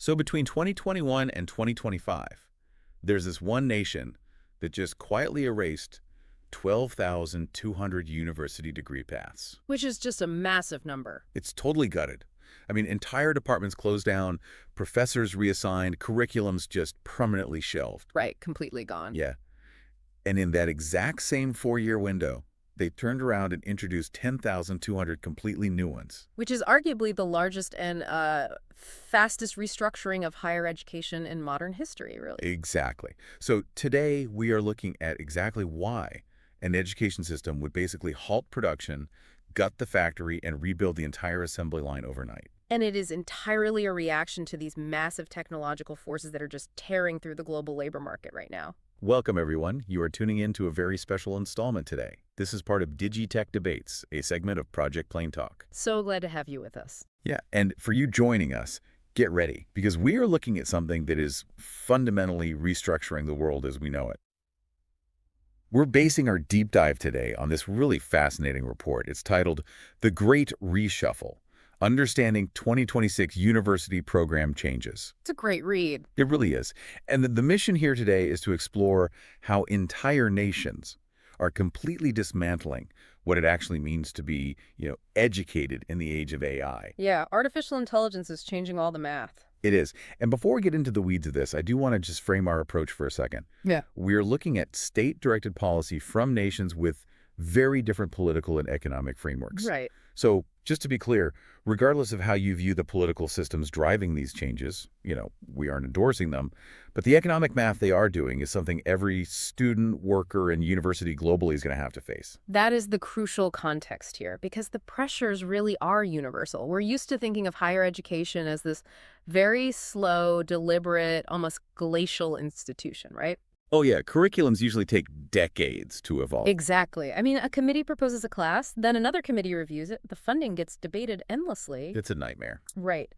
So between 2021 and 2025, there's this one nation that just quietly erased 12,200 university degree paths. Which is just a massive number. It's totally gutted. I mean, entire departments closed down, professors reassigned, curriculums just permanently shelved. Right, completely gone. Yeah. And in that exact same 4-year window, they turned around and introduced 10,200 completely new ones. Which is arguably the largest and fastest restructuring of higher education in modern history, really. Exactly. So today we are looking at exactly why an education system would basically halt production, gut the factory, and rebuild the entire assembly line overnight. And it is entirely a reaction to these massive technological forces that are just tearing through the global labor market right now. Welcome, everyone. You are tuning in to a very special installment today. This is part of Digi-Tech Debates, a segment of Project Plain Talk. So glad to have you with us. Yeah, and for you joining us, get ready, because we are looking at something that is fundamentally restructuring the world as we know it. We're basing our deep dive today on this really fascinating report. It's titled The Great Reshuffle: Understanding 2026 University Program Changes. It's a great read. It really is. And the mission here today is to explore how entire nations are completely dismantling what it actually means to be, educated in the age of AI. Yeah, artificial intelligence is changing all the math. It is. And before we get into the weeds of this, I do want to just frame our approach for a second. Yeah. We're looking at state-directed policy from nations with very different political and economic frameworks. Right. So just to be clear, regardless of how you view the political systems driving these changes, we aren't endorsing them, but the economic math they are doing is something every student, worker, and university globally is going to have to face. That is the crucial context here, because the pressures really are universal. We're used to thinking of higher education as this very slow, deliberate, almost glacial institution, right? Oh yeah, curriculums usually take decades to evolve. Exactly. I mean, a committee proposes a class, then another committee reviews it. The funding gets debated endlessly. It's a nightmare. Right.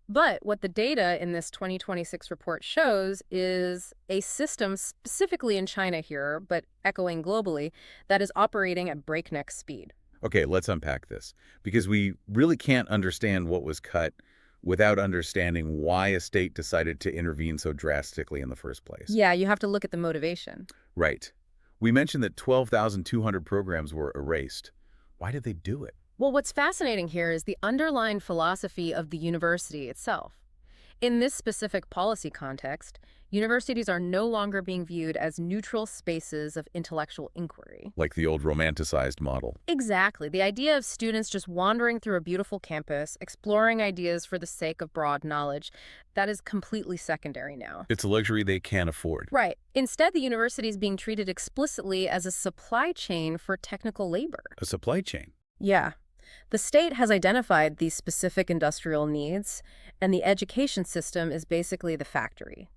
But what the data in this 2026 report shows is a system, specifically in China here, but echoing globally, that is operating at breakneck speed. Okay, let's unpack this, because we really can't understand what was cut without understanding why a state decided to intervene so drastically in the first place. Yeah, you have to look at the motivation. Right. We mentioned that 12,200 programs were erased. Why did they do it? Well, what's fascinating here is the underlying philosophy of the university itself. In this specific policy context, universities are no longer being viewed as neutral spaces of intellectual inquiry. Like the old romanticized model. Exactly. The idea of students just wandering through a beautiful campus, exploring ideas for the sake of broad knowledge, that is completely secondary now. It's a luxury they can't afford. Right. Instead, the university is being treated explicitly as a supply chain for technical labor. A supply chain. Yeah. The state has identified these specific industrial needs, and the education system is basically the factory.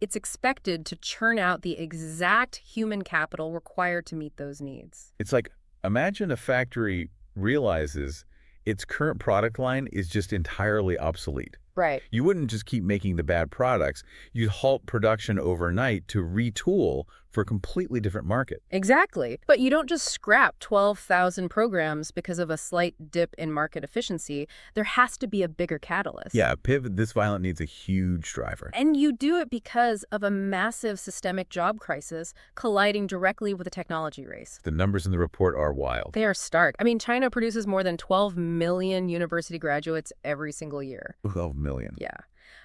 It's expected to churn out the exact human capital required to meet those needs. It's like, imagine a factory realizes its current product line is just entirely obsolete. Right. You wouldn't just keep making the bad products. You'd halt production overnight to retool for a completely different market. Exactly. But you don't just scrap 12,000 programs because of a slight dip in market efficiency. There has to be a bigger catalyst. Yeah, a pivot this violent needs a huge driver. And you do it because of a massive systemic job crisis colliding directly with a technology race. The numbers in the report are wild. They are stark. I mean, China produces more than 12 million university graduates every single year. 12 million. Yeah.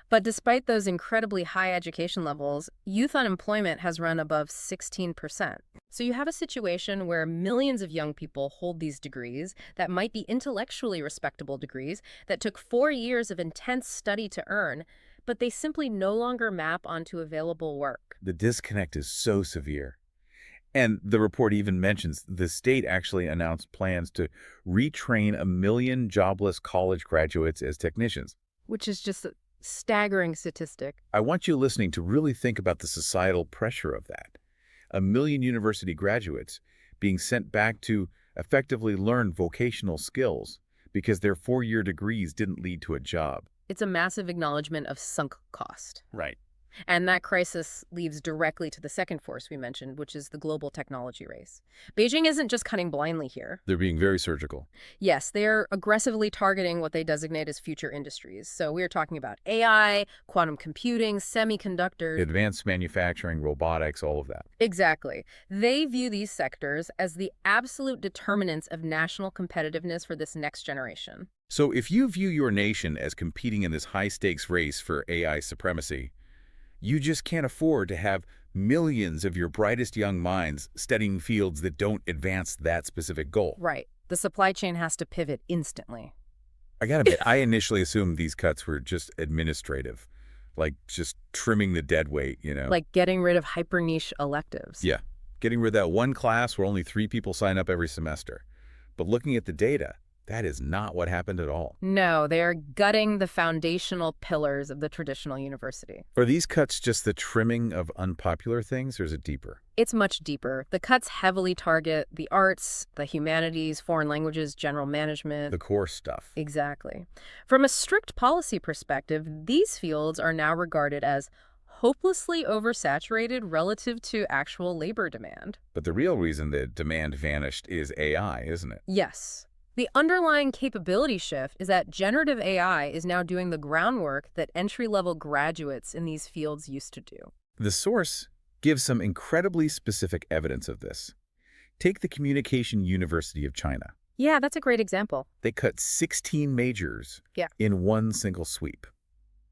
But despite those incredibly high education levels, youth unemployment has run above 16%. So you have a situation where millions of young people hold these degrees that might be intellectually respectable degrees that took 4 years of intense study to earn, but they simply no longer map onto available work. The disconnect is so severe. And the report even mentions the state actually announced plans to retrain 1 million jobless college graduates as technicians. Which is just a staggering statistic. I want you listening to really think about the societal pressure of that. 1 million university graduates being sent back to effectively learn vocational skills because their 4-year degrees didn't lead to a job. It's a massive acknowledgement of sunk cost. Right. And that crisis leads directly to the second force we mentioned, which is the global technology race. Beijing isn't just cutting blindly here. They're being very surgical. Yes, they're aggressively targeting what they designate as future industries. So we are talking about AI, quantum computing, semiconductors. Advanced manufacturing, robotics, all of that. Exactly. They view these sectors as the absolute determinants of national competitiveness for this next generation. So if you view your nation as competing in this high-stakes race for AI supremacy, you just can't afford to have millions of your brightest young minds studying fields that don't advance that specific goal. Right. The supply chain has to pivot instantly. I gotta admit, I initially assumed these cuts were just administrative, like just trimming the dead weight, you know? Like getting rid of hyper niche electives. Yeah, getting rid of that one class where only 3 people sign up every semester. But looking at the data, that is not what happened at all. No, they are gutting the foundational pillars of the traditional university. Are these cuts just the trimming of unpopular things, or is it deeper? It's much deeper. The cuts heavily target the arts, the humanities, foreign languages, general management. The core stuff. Exactly. From a strict policy perspective, these fields are now regarded as hopelessly oversaturated relative to actual labor demand. But the real reason that demand vanished is AI, isn't it? Yes. The underlying capability shift is that generative AI is now doing the groundwork that entry-level graduates in these fields used to do. The source gives some incredibly specific evidence of this. Take the Communication University of China. Yeah, that's a great example. They cut 16 majors Yeah. in one single sweep.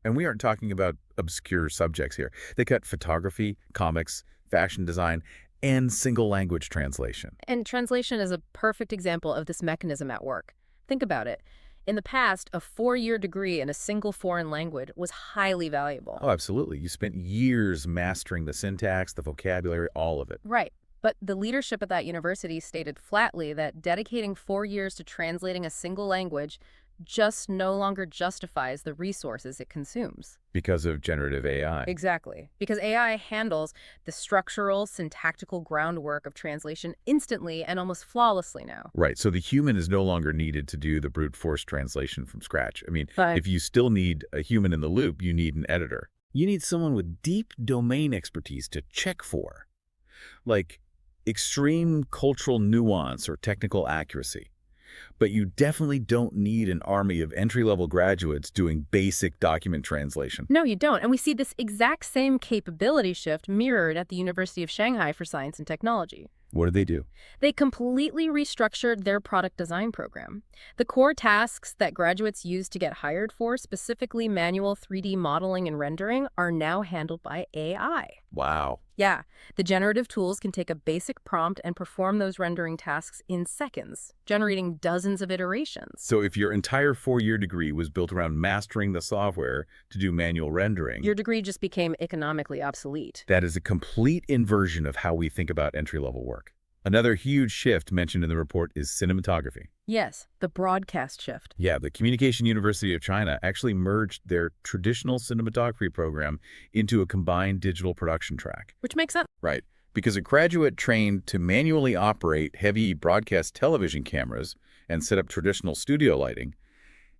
And we aren't talking about obscure subjects here. They cut photography, comics, fashion design, and single language translation. And translation is a perfect example of this mechanism at work. Think about it. In the past, a 4-year degree in a single foreign language was highly valuable. Oh, absolutely. You spent years mastering the syntax, the vocabulary, all of it. Right. But the leadership at that university stated flatly that dedicating 4 years to translating a single language just no longer justifies the resources it consumes. Because of generative AI. Exactly. Because AI handles the structural, syntactical groundwork of translation instantly and almost flawlessly now. Right. So the human is no longer needed to do the brute force translation from scratch. I mean, But if you still need a human in the loop, you need an editor. You need someone with deep domain expertise to check for, like extreme cultural nuance or technical accuracy. But you definitely don't need an army of entry-level graduates doing basic document translation. no, you don't. And we see this exact same capability shift mirrored at the University of Shanghai for Science and Technology. What do they do? They completely restructured their product design program. The core tasks that graduates use to get hired for, specifically manual 3D modeling and rendering, are now handled by AI. Wow. Yeah, the generative tools can take a basic prompt and perform those rendering tasks in seconds, generating dozens of iterations. So if your entire 4-year degree was built around mastering the software to do manual rendering, Your degree just became economically obsolete. that is a complete inversion of how we think about entry-level work. Another huge shift mentioned in the report is cinematography. Yes, the broadcast shift. Yeah, the Communication University of China actually merged their traditional cinematography program into a combined digital production track. Which makes sense. Right, because a graduate trained to manually operate heavy broadcast television cameras and set up traditional studio lighting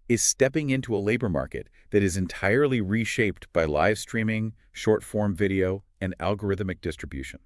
is stepping into a labor market that is entirely reshaped by live streaming, short-form video, and algorithmic distribution.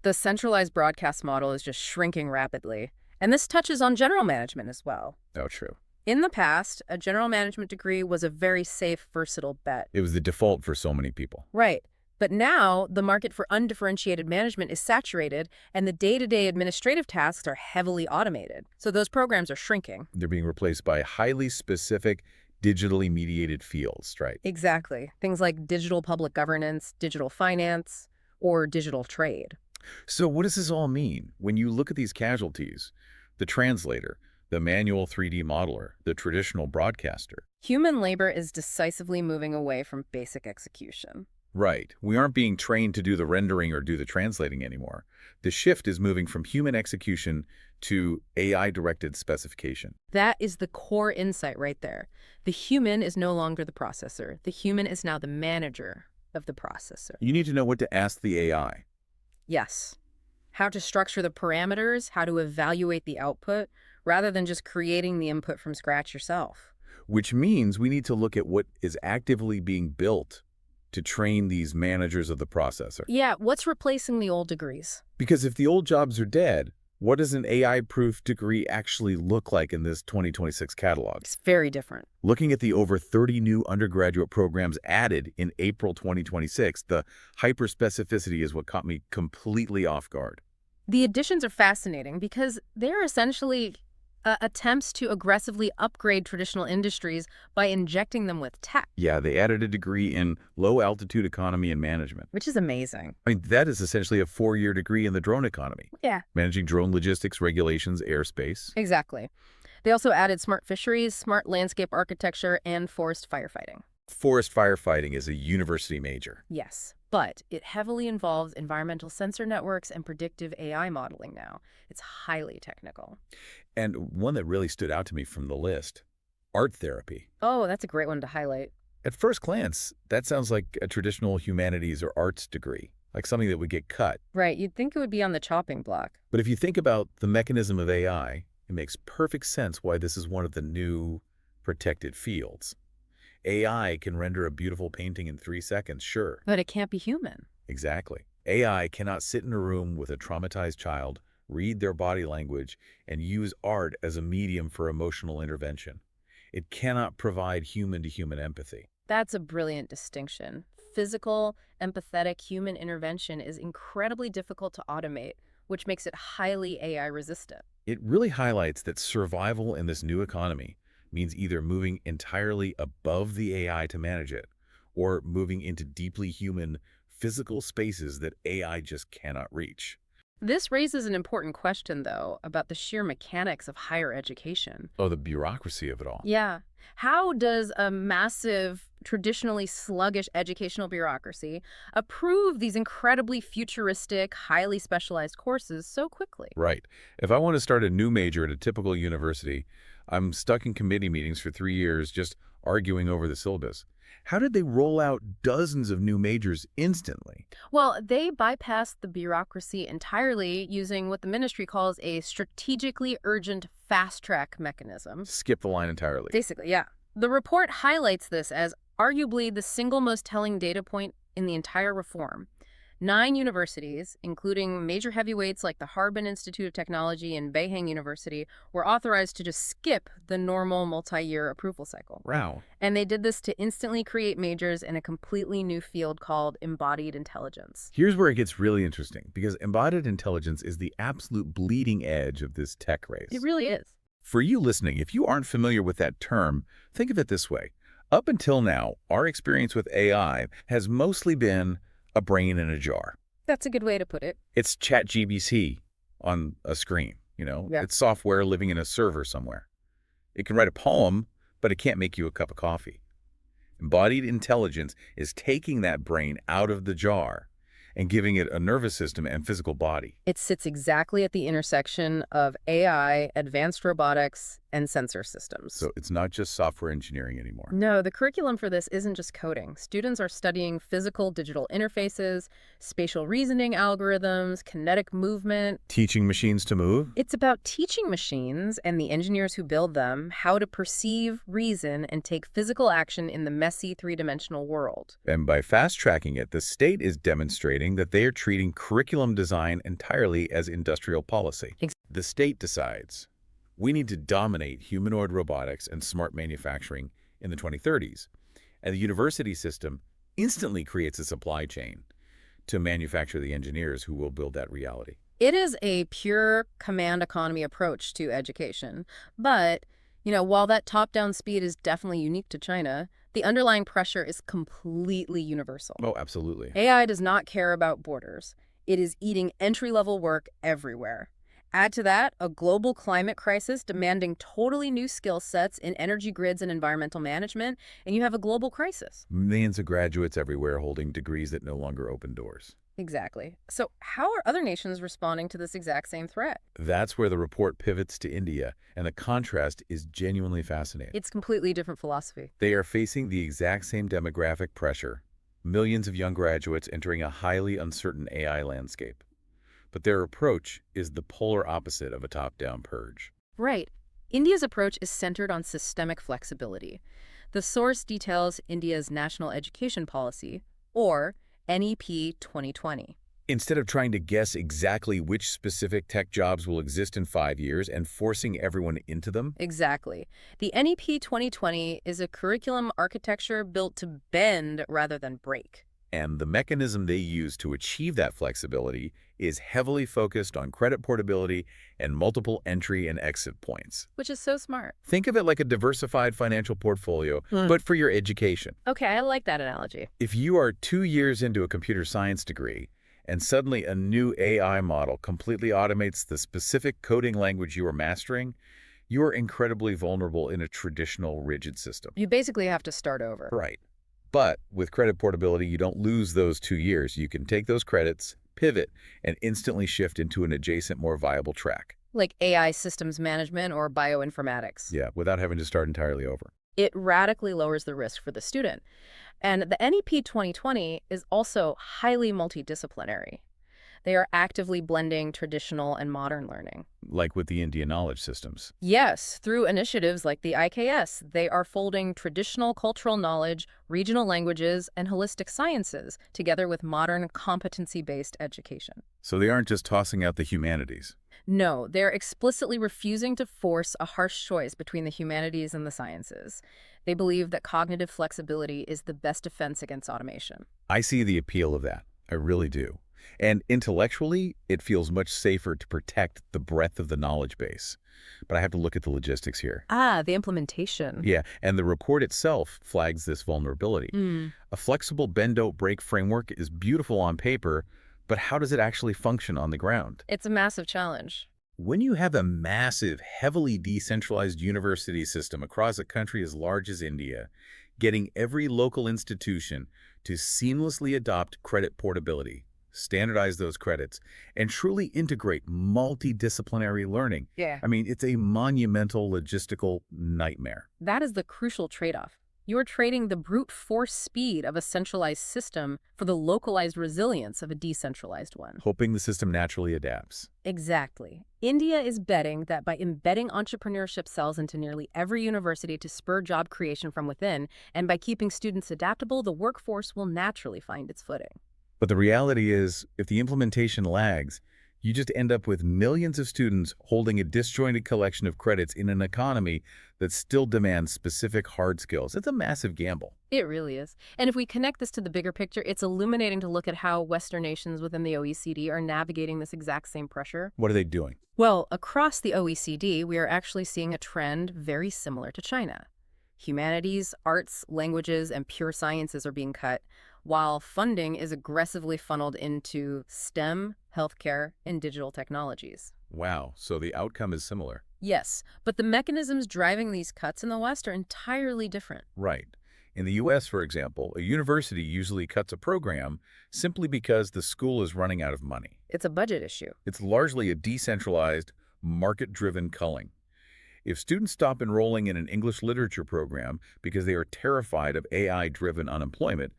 The centralized broadcast model is just shrinking rapidly. And this touches on general management as well. Oh, true. In the past, a general management degree was a very safe, versatile bet. It was the default for so many people. Right. But now, the market for undifferentiated management is saturated, and the day-to-day administrative tasks are heavily automated. So those programs are shrinking. They're being replaced by highly specific, digitally mediated fields, right? Exactly. Things like digital public governance, digital finance, or digital trade. So what does this all mean? When you look at these casualties, the translator, the manual 3D modeler, the traditional broadcaster. Human labor is decisively moving away from basic execution. Right. We aren't being trained to do the rendering or do the translating anymore. The shift is moving from human execution to AI-directed specification. That is the core insight right there. The human is no longer the processor. The human is now the manager of the processor. You need to know what to ask the AI. Yes. How to structure the parameters, how to evaluate the output, rather than just creating the input from scratch yourself. Which means we need to look at what is actively being built to train these managers of the processor. Yeah, what's replacing the old degrees? Because if the old jobs are dead, what does an AI-proof degree actually look like in this 2026 catalog? It's very different. Looking at the over 30 new undergraduate programs added in April 2026, the hyper-specificity is what caught me completely off guard. The additions are fascinating because they're essentially attempts to aggressively upgrade traditional industries by injecting them with tech, Yeah, they added a degree in low-altitude economy and management. which is amazing. I mean, that is essentially a 4-year degree in the drone economy, Yeah. managing drone logistics, regulations, airspace. Exactly. They also added smart fisheries, smart landscape architecture, and forest firefighting. Forest firefighting is a university major. Yes, but it heavily involves environmental sensor networks and predictive AI modeling now. It's highly technical. And one that really stood out to me from the list, art therapy. Oh, that's a great one to highlight. At first glance, that sounds like a traditional humanities or arts degree, like something that would get cut. Right, you'd think it would be on the chopping block. But if you think about the mechanism of AI, it makes perfect sense why this is one of the new protected fields. AI can render a beautiful painting in 3 seconds, sure. But it can't be human. Exactly. AI cannot sit in a room with a traumatized child, read their body language, and use art as a medium for emotional intervention. It cannot provide human-to-human empathy. That's a brilliant distinction. Physical, empathetic human intervention is incredibly difficult to automate, which makes it highly AI resistant. It really highlights that survival in this new economy means either moving entirely above the AI to manage it, or moving into deeply human, physical spaces that AI just cannot reach. This raises an important question, though, about the sheer mechanics of higher education. Oh, the bureaucracy of it all. Yeah. How does a massive, traditionally sluggish educational bureaucracy approve these incredibly futuristic, highly specialized courses so quickly? Right. If I want to start a new major at a typical university, I'm stuck in committee meetings for 3 years just arguing over the syllabus. How did they roll out dozens of new majors instantly? Well, they bypassed the bureaucracy entirely using what the ministry calls a strategically urgent fast-track mechanism. Skip the line entirely. Basically, yeah. The report highlights this as arguably the single most telling data point in the entire reform. 9 universities, including major heavyweights like the Harbin Institute of Technology and Beihang University, were authorized to just skip the normal multi-year approval cycle. Wow. And they did this to instantly create majors in a completely new field called embodied intelligence. Here's where it gets really interesting, because embodied intelligence is the absolute bleeding edge of this tech race. It really is. For you listening, if you aren't familiar with that term, think of it this way. Up until now, our experience with AI has mostly been a brain in a jar. That's a good way to put it. It's ChatGPT on a screen, Yeah. It's software living in a server somewhere. It can write a poem, but it can't make you a cup of coffee. Embodied intelligence is taking that brain out of the jar and giving it a nervous system and physical body. It sits exactly at the intersection of AI, advanced robotics, and sensor systems. So it's not just software engineering anymore. No, the curriculum for this isn't just coding. Students are studying physical digital interfaces, spatial reasoning algorithms, kinetic movement. Teaching machines to move? It's about teaching machines and the engineers who build them how to perceive, reason, and take physical action in the messy three-dimensional world. And by fast-tracking it, the state is demonstrating that they are treating curriculum design entirely as industrial policy. The state decides, we need to dominate humanoid robotics and smart manufacturing in the 2030s. And the university system instantly creates a supply chain to manufacture the engineers who will build that reality. It is a pure command economy approach to education. But, while that top-down speed is definitely unique to China, the underlying pressure is completely universal. Oh, absolutely. AI does not care about borders. It is eating entry-level work everywhere. Add to that a global climate crisis demanding totally new skill sets in energy grids and environmental management, and you have a global crisis. Millions of graduates everywhere holding degrees that no longer open doors. Exactly. So how are other nations responding to this exact same threat? That's where the report pivots to India, and the contrast is genuinely fascinating. It's completely different philosophy. They are facing the exact same demographic pressure, millions of young graduates entering a highly uncertain AI landscape. But their approach is the polar opposite of a top-down purge. Right. India's approach is centered on systemic flexibility. The source details India's national education policy, or NEP 2020. Instead of trying to guess exactly which specific tech jobs will exist in 5 years and forcing everyone into them. Exactly. The NEP 2020 is a curriculum architecture built to bend rather than break. And the mechanism they use to achieve that flexibility is heavily focused on credit portability and multiple entry and exit points. Which is so smart. Think of it like a diversified financial portfolio, but for your education. Okay, I like that analogy. If you are 2 years into a computer science degree, and suddenly a new AI model completely automates the specific coding language you are mastering, you are incredibly vulnerable in a traditional rigid system. You basically have to start over. Right. But with credit portability, you don't lose those 2 years. You can take those credits, pivot, and instantly shift into an adjacent, more viable track. Like AI systems management or bioinformatics. Yeah, without having to start entirely over. It radically lowers the risk for the student. And the NEP 2020 is also highly multidisciplinary. They are actively blending traditional and modern learning. Like with the India knowledge systems. Yes, through initiatives like the IKS, they are folding traditional cultural knowledge, regional languages, and holistic sciences together with modern competency-based education. So they aren't just tossing out the humanities. No, they're explicitly refusing to force a harsh choice between the humanities and the sciences. They believe that cognitive flexibility is the best defense against automation. I see the appeal of that. I really do. And intellectually, it feels much safer to protect the breadth of the knowledge base. But I have to look at the logistics here. Ah, the implementation. Yeah, and the report itself flags this vulnerability. A flexible bend-don't-break framework is beautiful on paper, but how does it actually function on the ground? It's a massive challenge. When you have a massive, heavily decentralized university system across a country as large as India, getting every local institution to seamlessly adopt credit portability, standardize those credits, and truly integrate multidisciplinary learning. Yeah. I mean, it's a monumental logistical nightmare. That is the crucial trade-off. You're trading the brute force speed of a centralized system for the localized resilience of a decentralized one. Hoping the system naturally adapts. Exactly. India is betting that by embedding entrepreneurship cells into nearly every university to spur job creation from within, and by keeping students adaptable, the workforce will naturally find its footing. But the reality is, if the implementation lags, you just end up with millions of students holding a disjointed collection of credits in an economy that still demands specific hard skills. It's a massive gamble. It really is. And if we connect this to the bigger picture, it's illuminating to look at how Western nations within the OECD are navigating this exact same pressure. What are they doing? Well, across the OECD, we are actually seeing a trend very similar to China. Humanities, arts, languages, and pure sciences are being cut, while funding is aggressively funneled into STEM, healthcare, and digital technologies. Wow, so the outcome is similar. Yes, but the mechanisms driving these cuts in the West are entirely different. Right. In the U.S., for example, a university usually cuts a program simply because the school is running out of money. It's a budget issue. It's largely a decentralized, market-driven culling. If students stop enrolling in an English literature program because they are terrified of AI-driven unemployment,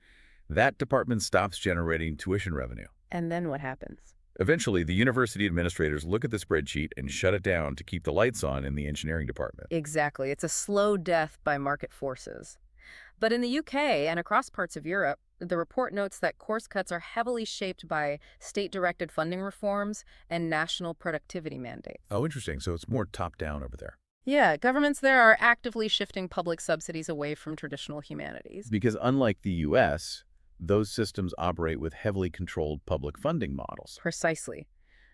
that department stops generating tuition revenue. And then what happens? Eventually, the university administrators look at the spreadsheet and shut it down to keep the lights on in the engineering department. Exactly. It's a slow death by market forces. But in the UK and across parts of Europe, the report notes that course cuts are heavily shaped by state-directed funding reforms and national productivity mandates. Oh, interesting. So it's more top-down over there. Yeah, governments there are actively shifting public subsidies away from traditional humanities. Because unlike the U.S., those systems operate with heavily controlled public funding models. Precisely.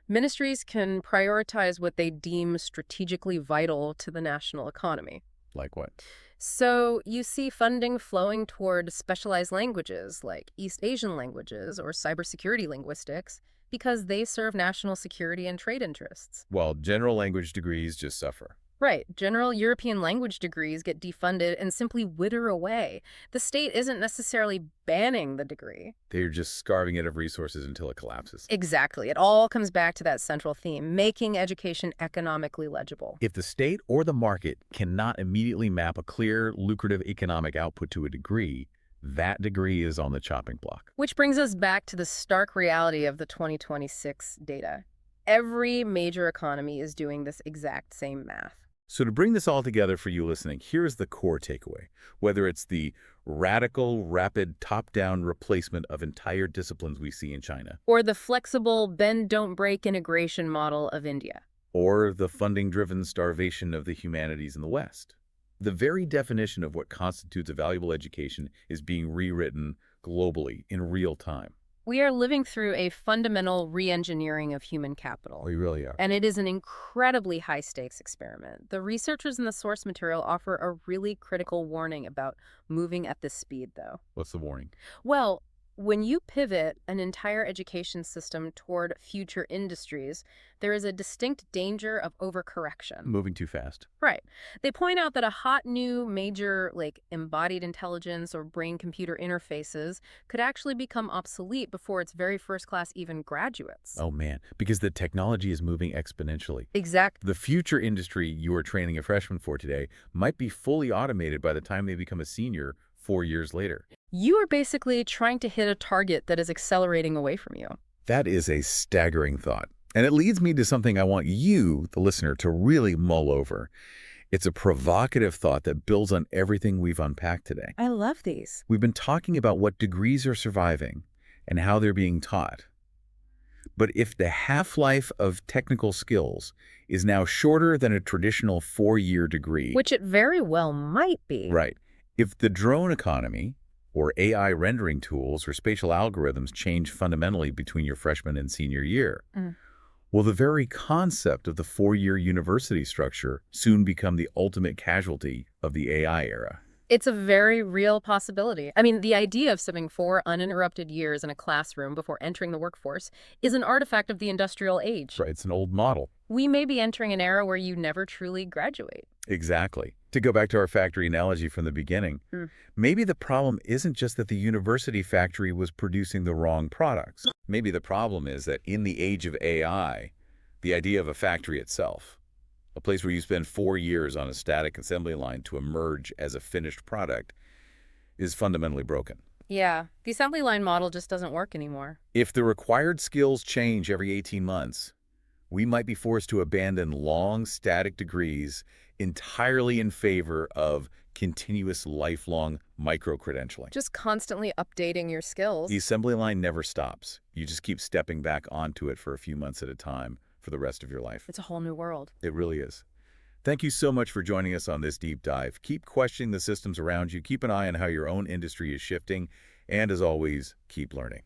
Ministries can prioritize what they deem strategically vital to the national economy. Like what? So you see funding flowing toward specialized languages like East Asian languages or cybersecurity linguistics because they serve national security and trade interests. While general language degrees just suffer. Right. General European language degrees get defunded and simply wither away. The state isn't necessarily banning the degree. They're just starving it of resources until it collapses. Exactly. It all comes back to that central theme, making education economically legible. If the state or the market cannot immediately map a clear, lucrative economic output to a degree, that degree is on the chopping block. Which brings us back to the stark reality of the 2026 data. Every major economy is doing this exact same math. So to bring this all together for you listening, here's the core takeaway. Whether it's the radical, rapid, top-down replacement of entire disciplines we see in China, Or the flexible bend don't break integration model of India. or the funding-driven starvation of the humanities in the West, the very definition of what constitutes a valuable education is being rewritten globally in real time. We are living through a fundamental re-engineering of human capital. We really are. And it is an incredibly high-stakes experiment. The researchers in the source material offer a really critical warning about moving at this speed, though. What's the warning? Well, when you pivot an entire education system toward future industries, there is a distinct danger of overcorrection. Moving too fast. Right. They point out that a hot new major like embodied intelligence or brain-computer interfaces could actually become obsolete before its very first class even graduates. Oh man, because the technology is moving exponentially. Exactly. The future industry you are training a freshman for today might be fully automated by the time they become a senior 4 years later. You are basically trying to hit a target that is accelerating away from you. That is a staggering thought. And it leads me to something I want you, the listener, to really mull over. It's a provocative thought that builds on everything we've unpacked today. I love these. We've been talking about what degrees are surviving and how they're being taught. But if the half-life of technical skills is now shorter than a traditional 4-year degree, Which it very well might be. right, if the drone economy or AI rendering tools or spatial algorithms change fundamentally between your freshman and senior year, will the very concept of the 4-year university structure soon become the ultimate casualty of the AI era? It's a very real possibility. I mean, the idea of spending 4 uninterrupted years in a classroom before entering the workforce is an artifact of the industrial age. Right, it's an old model. We may be entering an era where you never truly graduate. Exactly. To go back to our factory analogy from the beginning, maybe the problem isn't just that the university factory was producing the wrong products. Maybe the problem is that in the age of AI, the idea of a factory itself, a place where you spend 4 years on a static assembly line to emerge as a finished product, is fundamentally broken. Yeah, the assembly line model just doesn't work anymore. If the required skills change every 18 months, we might be forced to abandon long static degrees entirely in favor of continuous lifelong micro-credentialing. Just constantly updating your skills. The assembly line never stops. You just keep stepping back onto it for a few months at a time for the rest of your life. It's a whole new world. It really is. Thank you so much for joining us on this deep dive. Keep questioning the systems around you. Keep an eye on how your own industry is shifting. And as always, keep learning.